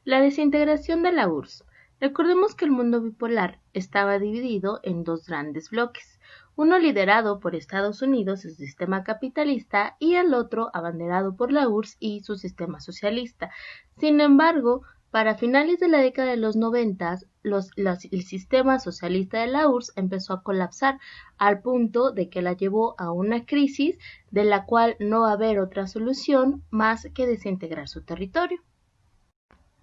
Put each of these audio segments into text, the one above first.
La desintegración de la URSS. Recordemos que el mundo bipolar estaba dividido en dos grandes bloques, uno liderado por Estados Unidos, su sistema capitalista, y el otro abanderado por la URSS y su sistema socialista. Sin embargo, para finales de la década de los 90, el sistema socialista de la URSS empezó a colapsar al punto de que la llevó a una crisis de la cual no va a haber otra solución más que desintegrar su territorio.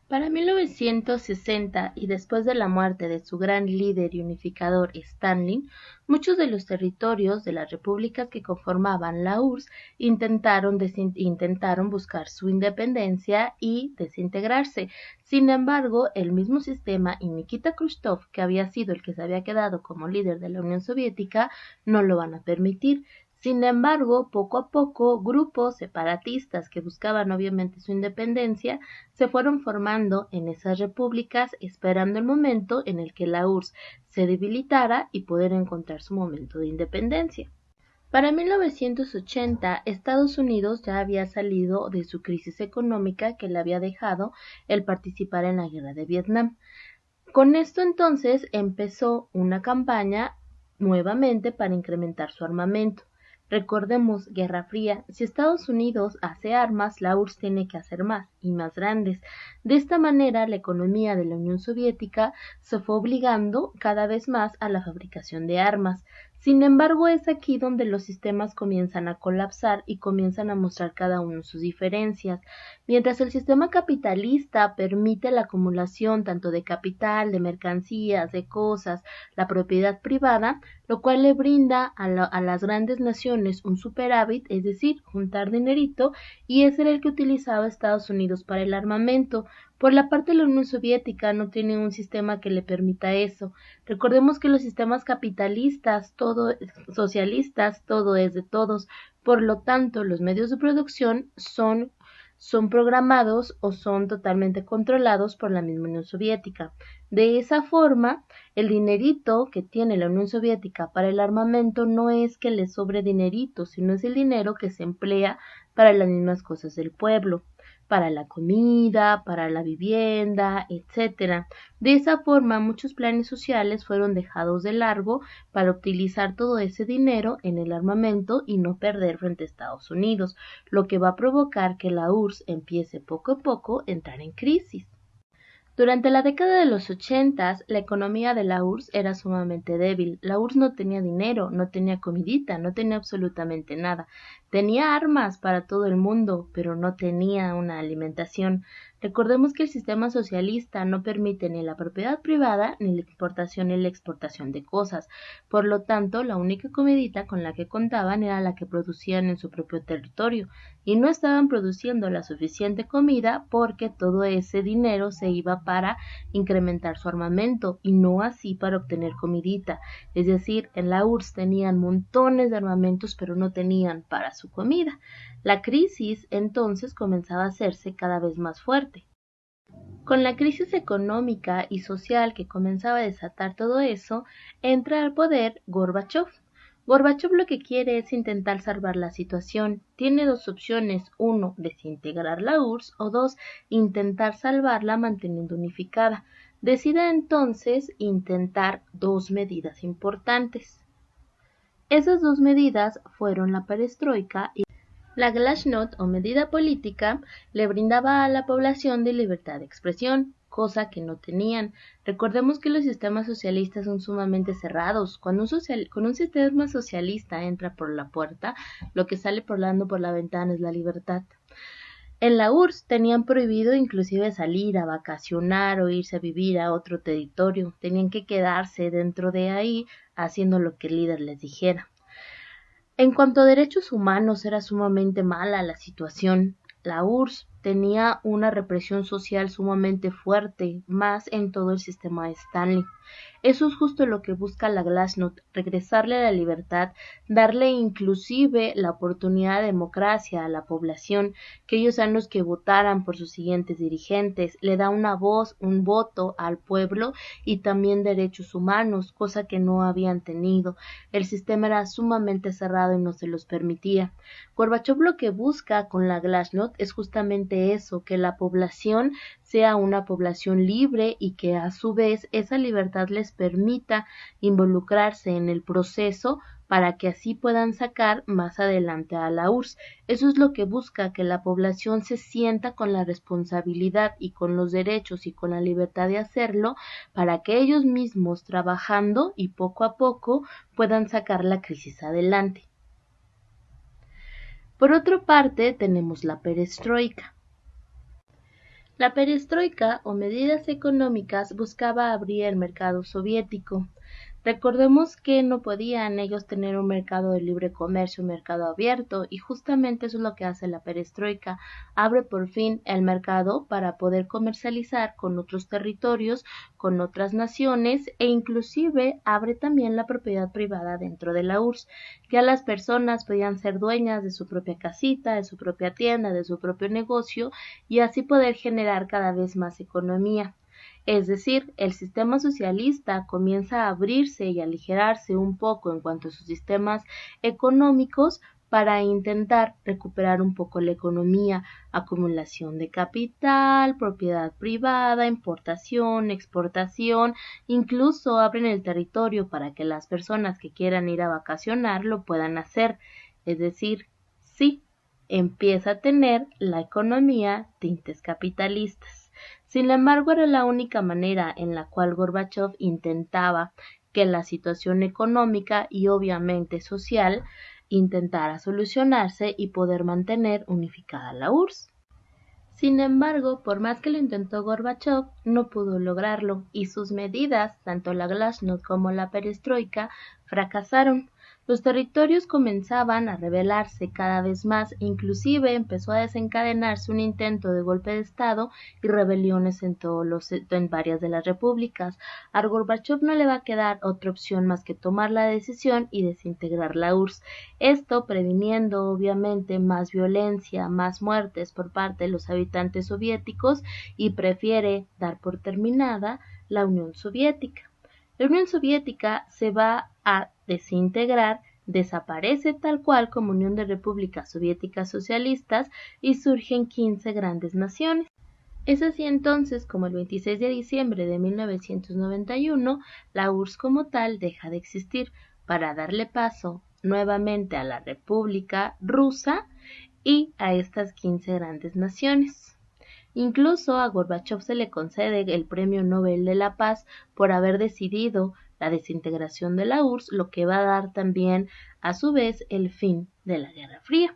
Para 1960 y después de la muerte de su gran líder y unificador Stalin, muchos de los territorios de las repúblicas que conformaban la URSS intentaron buscar su independencia y desintegrarse. Sin embargo, el mismo sistema y Nikita Khrushchev, que había sido el que se había quedado como líder de la Unión Soviética, no lo van a permitir. Sin embargo, poco a poco, grupos separatistas que buscaban obviamente su independencia se fueron formando en esas repúblicas, esperando el momento en el que la URSS se debilitara y poder encontrar su momento de independencia. Para 1980, Estados Unidos ya había salido de su crisis económica que le había dejado el participar en la guerra de Vietnam. Con esto entonces empezó una campaña nuevamente para incrementar su armamento. Recordemos, Guerra Fría, si Estados Unidos hace armas, la URSS tiene que hacer más y más grandes. De esta manera, la economía de la Unión Soviética se fue obligando cada vez más a la fabricación de armas. Sin embargo, es aquí donde los sistemas comienzan a colapsar y comienzan a mostrar cada uno sus diferencias. Mientras el sistema capitalista permite la acumulación tanto de capital, de mercancías, de cosas, la propiedad privada, lo cual le brinda a las grandes naciones un superávit, es decir, juntar dinerito, y ese era el que utilizaba Estados Unidos para el armamento. Por la parte de la Unión Soviética no tiene un sistema que le permita eso. Recordemos que los sistemas capitalistas, socialistas, todo es de todos. Por lo tanto, los medios de producción son programados o son totalmente controlados por la misma Unión Soviética. De esa forma, el dinerito que tiene la Unión Soviética para el armamento no es que le sobre dinerito, sino es el dinero que se emplea para las mismas cosas del pueblo, para la comida, para la vivienda, etcétera. De esa forma, muchos planes sociales fueron dejados de largo para utilizar todo ese dinero en el armamento y no perder frente a Estados Unidos, lo que va a provocar que la URSS empiece poco a poco a entrar en crisis. Durante la década de los 80, la economía de la URSS era sumamente débil. La URSS no tenía dinero, no tenía comidita, no tenía absolutamente nada. Tenía armas para todo el mundo, pero no tenía una alimentación. Recordemos que el sistema socialista no permite ni la propiedad privada ni la importación ni la exportación de cosas. Por lo tanto, la única comidita con la que contaban era la que producían en su propio territorio, y no estaban produciendo la suficiente comida porque todo ese dinero se iba para incrementar su armamento y no así para obtener comidita. Es decir, en la URSS tenían montones de armamentos pero no tenían para su comida. La crisis entonces comenzaba a hacerse cada vez más fuerte. Con la crisis económica y social que comenzaba a desatar todo eso, entra al poder Gorbachev. Gorbachev lo que quiere es intentar salvar la situación. Tiene dos opciones: uno, desintegrar la URSS, o dos, intentar salvarla manteniendo unificada. Decide entonces intentar dos medidas importantes. Esas dos medidas fueron la perestroika y la glasnost o medida política. Le brindaba a la población de libertad de expresión, cosa que no tenían. Recordemos que los sistemas socialistas son sumamente cerrados. Cuando un sistema socialista entra por la puerta, lo que sale volando por la ventana es la libertad. En la URSS tenían prohibido inclusive salir a vacacionar o irse a vivir a otro territorio. Tenían que quedarse dentro de ahí haciendo lo que el líder les dijera. En cuanto a derechos humanos, era sumamente mala la situación. La URSS tenía una represión social sumamente fuerte, más en todo el sistema de Stalin. Eso es justo lo que busca la Glasnost, regresarle la libertad, darle inclusive la oportunidad de democracia a la población, que ellos sean los que votaran por sus siguientes dirigentes, le da una voz, un voto al pueblo y también derechos humanos, cosa que no habían tenido. El sistema era sumamente cerrado y no se los permitía. Gorbachov lo que busca con la Glasnost es justamente eso, que la población sea una población libre y que a su vez esa libertad les permita involucrarse en el proceso para que así puedan sacar más adelante a la URSS. Eso es lo que busca, que la población se sienta con la responsabilidad y con los derechos y con la libertad de hacerlo, para que ellos mismos trabajando y poco a poco puedan sacar la crisis adelante. Por otra parte, tenemos la perestroika. La perestroika o medidas económicas buscaba abrir el mercado soviético. Recordemos que no podían ellos tener un mercado de libre comercio, un mercado abierto, y justamente eso es lo que hace la perestroika. Abre por fin el mercado para poder comercializar con otros territorios, con otras naciones, e inclusive abre también la propiedad privada dentro de la URSS. Ya las personas podían ser dueñas de su propia casita, de su propia tienda, de su propio negocio, y así poder generar cada vez más economía. Es decir, el sistema socialista comienza a abrirse y aligerarse un poco en cuanto a sus sistemas económicos para intentar recuperar un poco la economía, acumulación de capital, propiedad privada, importación, exportación, incluso abren el territorio para que las personas que quieran ir a vacacionar lo puedan hacer. Es decir, sí, empieza a tener la economía tintes capitalistas. Sin embargo, era la única manera en la cual Gorbachov intentaba que la situación económica y obviamente social intentara solucionarse y poder mantener unificada la URSS. Sin embargo, por más que lo intentó Gorbachov, no pudo lograrlo y sus medidas, tanto la Glasnost como la perestroika, fracasaron. Los territorios comenzaban a rebelarse cada vez más e inclusive empezó a desencadenarse un intento de golpe de Estado y rebeliones en varias de las repúblicas. A Gorbachov no le va a quedar otra opción más que tomar la decisión y desintegrar la URSS. Esto previniendo obviamente más violencia, más muertes por parte de los habitantes soviéticos y prefiere dar por terminada la Unión Soviética. La Unión Soviética se va a desintegrar, desaparece tal cual como Unión de Repúblicas Soviéticas Socialistas y surgen 15 grandes naciones. Es así entonces como el 26 de diciembre de 1991 la URSS como tal deja de existir para darle paso nuevamente a la República Rusa y a estas 15 grandes naciones. Incluso a Gorbachov se le concede el Premio Nobel de la Paz por haber decidido la desintegración de la URSS, lo que va a dar también a su vez el fin de la Guerra Fría.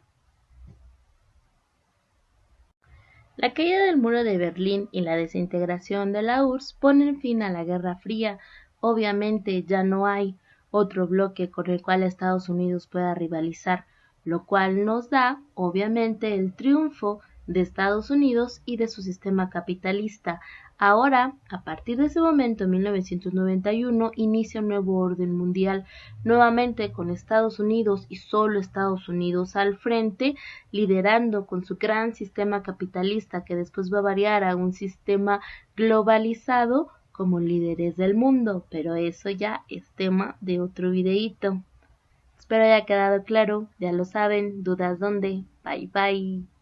La caída del muro de Berlín y la desintegración de la URSS ponen fin a la Guerra Fría. Obviamente ya no hay otro bloque con el cual Estados Unidos pueda rivalizar, lo cual nos da obviamente el triunfo de Estados Unidos y de su sistema capitalista. Ahora, a partir de ese momento, en 1991, inicia un nuevo orden mundial, nuevamente con Estados Unidos y solo Estados Unidos al frente, liderando con su gran sistema capitalista que después va a variar a un sistema globalizado como líderes del mundo, pero eso ya es tema de otro videíto. Espero haya quedado claro, ya lo saben, dudas dónde, bye bye.